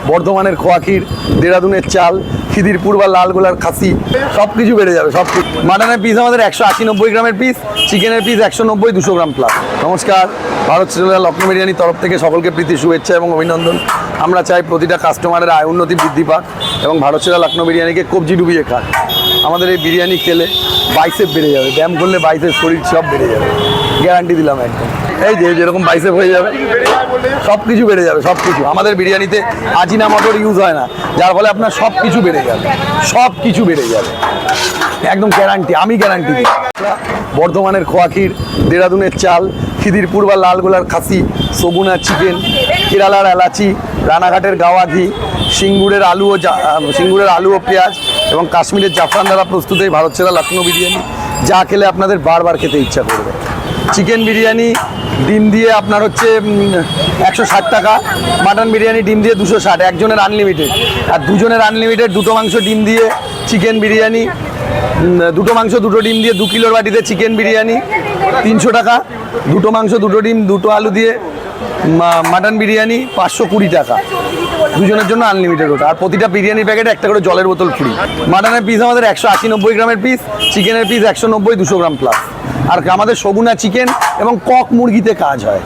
বর্ধমানের খোয়াক্ষীর, দেরাদুনের চাল, খিদিরপুর বা লালগোলার খাসি সব কিছু বেড়ে যাবে। সব কিছু মাটনের পিস আমাদের 180-90 গ্রামের পিস, চিকেনের পিস 190-200 গ্রাম প্লাস। নমস্কার, ভারত সেলুলার লখনৌ বিরিয়ানির তরফ থেকে সকলকে প্রীতি শুভেচ্ছা এবং অভিনন্দন। আমরা চাই প্রতিটা কাস্টমারের আয় উন্নতি বৃদ্ধি পাক এবং ভারত সেলুলার লখনৌ বিরিয়ানিকে কবজি ডুবিয়ে খাক। আমাদের এই বিরিয়ানি খেলে বাইসেপ বেড়ে যাবে, ব্যায়াম করলে বাইসেপ শরীর সব বেড়ে যাবে, গ্যারান্টি দিলাম একদম। এই যে যেরকম বাইসেপ হয়ে যাবে সব কিছু বেড়ে যাবে। সব কিছু আমাদের বিরিয়ানিতে আজিনা মটর ইউজ হয় না, যার ফলে আপনার সব কিছু বেড়ে যাবে, সব কিছু বেড়ে যাবে একদম গ্যারান্টি, আমি গ্যারান্টি দিই। বর্ধমানের খোয়াক্ষীর, দেরাদুনের চাল, খিদিরপুর বা লালগোলার খাসি, সগুনা চিকেন, কেরালার এলাচি, রানাঘাটের গাওয়া ঘি, সিঙ্গুরের আলু ও পেঁয়াজ এবং কাশ্মীরের জাফরান দ্বারা প্রস্তুত এই ভারত সেরা লখনৌ বিরিয়ানি, যা খেলে আপনাদের বারবার খেতে ইচ্ছা করবে। চিকেন বিরিয়ানি ডিম দিয়ে আপনার হচ্ছে 160 টাকা, মাটন বিরিয়ানি ডিম দিয়ে 260, একজনের আনলিমিটেড। আর দুজনের আনলিমিটেড দুটো মাংস ডিম দিয়ে চিকেন বিরিয়ানি, দুটো মাংস দুটো ডিম দিয়ে 2 কিলোর বাটিতে চিকেন বিরিয়ানি 300 টাকা, দুটো মাংস দুটো ডিম দুটো আলু দিয়ে মাটন বিরিয়ানি 520 টাকা, দুজনের জন্য আনলিমিটেড ওটা। আর প্রতিটা বিরিয়ানি প্যাকেটে একটা করে জলের বোতল ফ্রি। মাটনের পিস আমাদের 180-90 গ্রামের পিস, চিকেনের পিস 190-200 গ্রাম প্লাস। আর আমাদের সগুনা চিকেন এবং কক মুরগিতে কাজ হয়।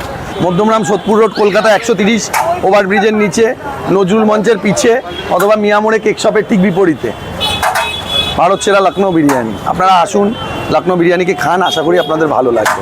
মধ্যমগ্রাম সোদপুর রোড, কলকাতা 130, ওভারব্রিজের নিচে, নজরুল মঞ্চের পিছে অথবা মিয়ামোড়ে কেক শপের ঠিক বিপরীতে ভারত সেরা লখনৌ বিরিয়ানি। আপনারা আসুন, লখনৌ বিরিয়ানিকে খান, আশা করি আপনাদের ভালো লাগবে।